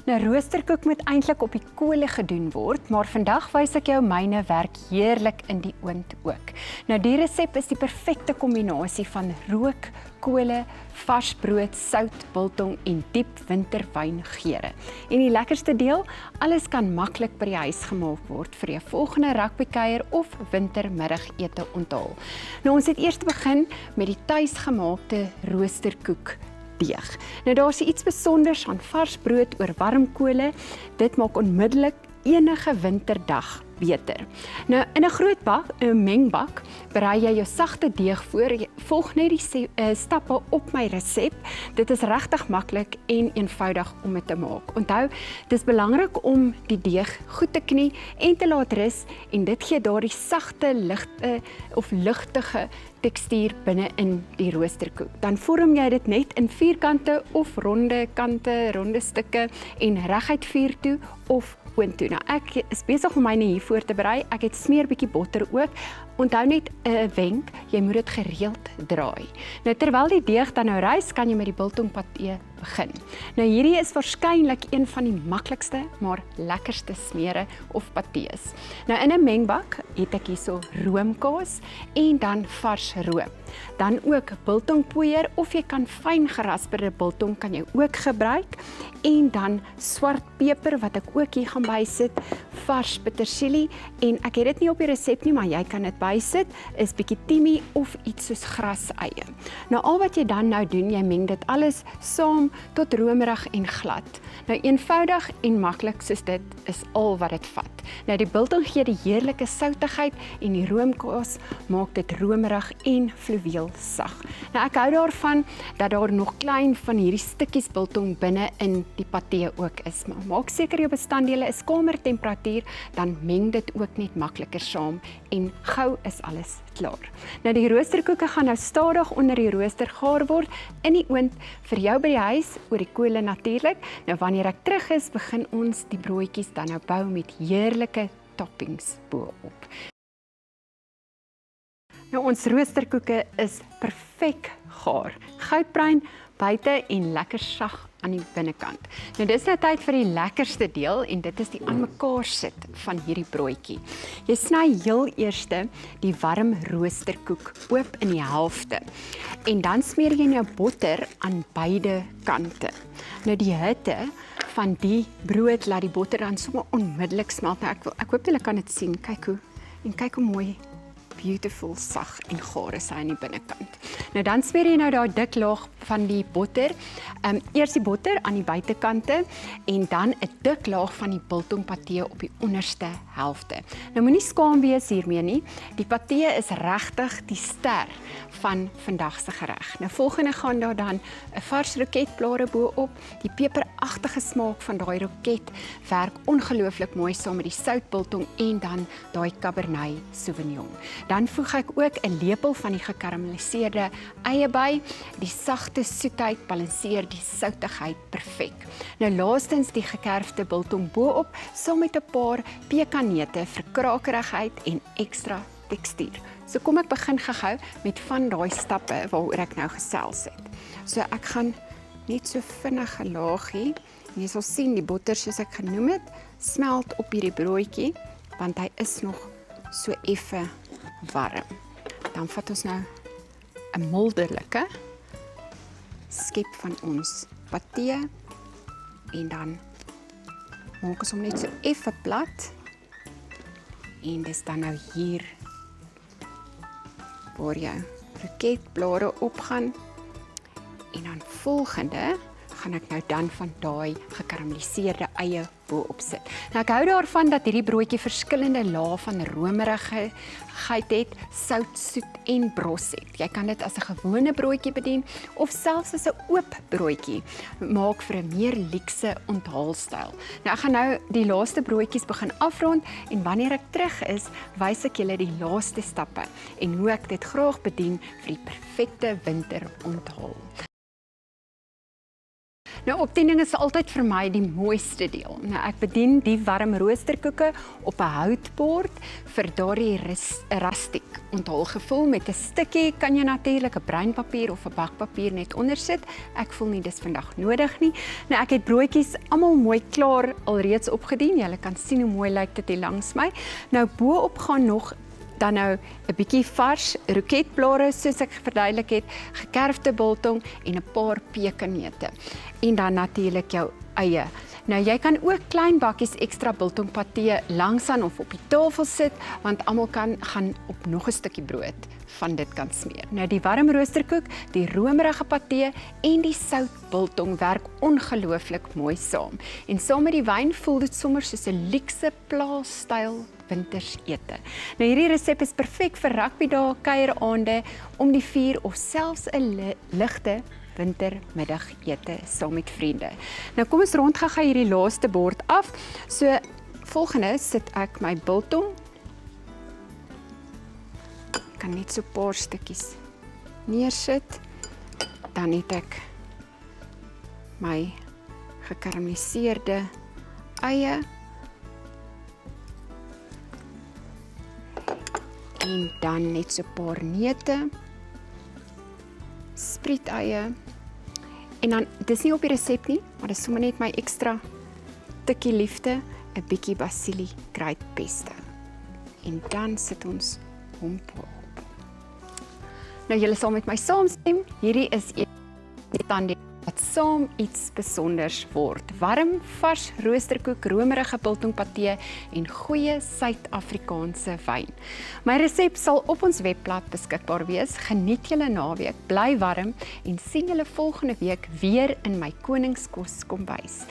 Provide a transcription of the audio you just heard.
Nou, roosterkoek moet eintlik op die kole gedoen word, maar vandag wys ek jou myne werk heerlik in die oond ook. Nou, die resep is die perfekte kombinasie van rook, kole, vars brood, sout, biltong en diep winterwyngeure. En die lekkerste deel, alles kan maklik by die huis gemaak word vir jou volgende rugbykuier of wintermiddagete onthaal. Nou, ons het eers begin met die tuisgemaakte roosterkoek deeg. Nou daar's iets besonders aan vars brood oor warm kole. Dit maak onmiddellik enige winterdag beter. Nou in 'n groot bak, 'n mengbak, berei jy jou sagte deeg voor. Volg net die stappe op my resep. Dit is regtig maklik en eenvoudig om dit te maak. Onthou, dis belangrik om die deeg goed te knie en te laat rus en dit gee daardie sagte, ligte of lugtige tekstuur binne in die roosterkoek. Dan vorm jy dit net in vierkante of ronde kante, ronde stukke en reguit vuur toe of oond toe. Nou ek is besig om myne hier voor te berei. Ek het smeer bietjie botter ook. Onthou net 'n wenk, jy moet dit gereeld draai. Nou terwyl die deeg dan nou rys, kan jy met die biltongpatee begin. Nou hierdie is waarskynlik een van die maklikste, maar lekkerste smere of patees. Nou in 'n mengbak het ek hierso roomkaas en dan vars room. Dan ook biltongpoeier of jy kan fyn gerasperde biltong kan jy ook gebruik en dan swart peper wat ek ook hier gaan bysit, vars petersilie en ek het dit nie op die resep nie, maar jy kan dit bysit, is bietjie timie of iets soos graseie. Nou al wat jy dan nou doen, jy meng dit alles saam tot romerig en glad. Nou eenvoudig en maklik soos dit is al wat dit vat. Nou die biltong gee die heerlike soutigheid en die roomkaas maak dit romerig en fluweel sag. Nou ek hou daarvan dat daar nog klein van hierdie stukkies biltong binne in die patee ook is. Maar maak seker jou bestanddele is kamertemperatuur, dan meng dit ook net makliker saam en gou is alles klaar. Nou die roosterkoeke gaan nou stadig onder die rooster gaar word in die oond vir jou by die huis oor die kole natuurlik. Nou wanneer ek terug is, begin ons die broodjies dan nou bou met heerlike toppings bo-op. Nou ons roosterkoeke is perfek gaar. Goudbruin buite en lekker sag aan die binnekant. Nou dis nou tyd vir die lekkerste deel en dit is die aan mekaar sit van hierdie broodjie. Jy sny heel eerste die warm roosterkoek oop in die helfte en dan smeer jy nou botter aan beide kante. Nou die hitte van die brood laat die botter dan sommer onmiddellik smelt. Nou ek hoop julle kan dit sien. Kyk hoe mooi beautiful, sag en gaar is hy aan die binnekant. Nou dan smeer jy nou daai dik laag van die botter. Eers die botter aan die buitekante en dan 'n dik laag van die biltongpatee op die onderste helfte. Nou moenie skaam wees hiermee nie. Die patee is regtig die ster van vandag se gereg. Nou volgende gaan daar dan 'n vars roketblare bo-op. Die peperagtige smaak van daai roket werk ongelooflik mooi saam met die soutbiltong en dan daai Cabernet Sauvignon. Dan voeg ek ook 'n lepel van die gekarameliseerde eie by. Die sagte soetheid balanseer die soutigheid perfek. Nou laastens die gekerfde biltong bo-op saam met 'n paar pekanneute vir krakerigheid en ekstra tekstuur. So kom ek begin gou met van daai stappe waaroor ek nou gesels het. So ek gaan net so vinnig 'n laagie. Jy sal sien die botter soos ek genoem het, smelt op hierdie broodjie want hy is nog so effe warm. Dan vat ons nou 'n milderlike skep van ons patee en dan maak ons hom net so effe plat en dis dan nou hier waar jou roketblare opgaan en dan volgende gaan ek nou dan van daai gekarameliseerde eie bo-op sit. Nou ek hou daarvan dat hierdie broodjie verskillende lae van romerigheid het, sout, soet en bros het. Jy kan dit as 'n gewone broodjie bedien of selfs as 'n oop broodjie maak vir 'n meer luukse onthaalstyl. Nou ek gaan nou die laaste broodjies begin afrond en wanneer ek terug is, wys ek julle die laaste stappe en hoe ek dit graag bedien vir die perfekte winteronthaal. Nou opdiening is altyd vir my die mooiste deel. Nou ek bedien die warm roosterkoeke op 'n houtbord vir daardie rustiek onthaalgevoel met 'n stukkie kan jy natuurlik 'n breinpapier of 'n bakpapier net onder sit. Ek voel nie dis vandag nodig nie. Nou ek het broodjies almal mooi klaar alreeds opgedien. Julle kan sien hoe mooi lyk dit hier langs my. Nou bo-op gaan nog dan nou 'n bietjie vars roketblare soos ek verduidelik het, gekerfde biltong en 'n paar pekanneute. En dan natuurlik jou eie. Nou jy kan ook klein bakkies ekstra biltongpatee langsaan of op die tafel sit, want almal gaan op nog 'n stukkie brood van dit kan smeer. Nou die warm roosterkoek, die romerige patee en die sout biltong werk ongelooflik mooi saam. En saam met die wyn voel dit sommer soos 'n luukse plaasstyl wintersete. Nou hierdie resep is perfek vir rugbydae, kuieraande, om die vuur of selfs 'n ligte wintermiddagete saam met vriende. Nou kom ons rondgaan hierdie laaste bord af. So volgende sit ek my biltong. Ek kan net so 'n paar stukkies neersit. Dan het ek my gekarameliseerde eie. En dan net so 'n paar neute, spriet-eie. En dan, dis nie op die resep nie, maar dis sommer net my ekstra tikkie liefde, 'n bietjie basilie kruidpesto. En dan sit ons hom op. Nou julle sal met my saamstem, hierdie is een wat saam iets besonders word. Warm, vars roosterkoek, romerige biltongpatee en goeie Suid-Afrikaanse wyn. My resep sal op ons webblad beskikbaar wees. Geniet julle naweek, bly warm en sien julle volgende week weer in my Koningskos kombuis.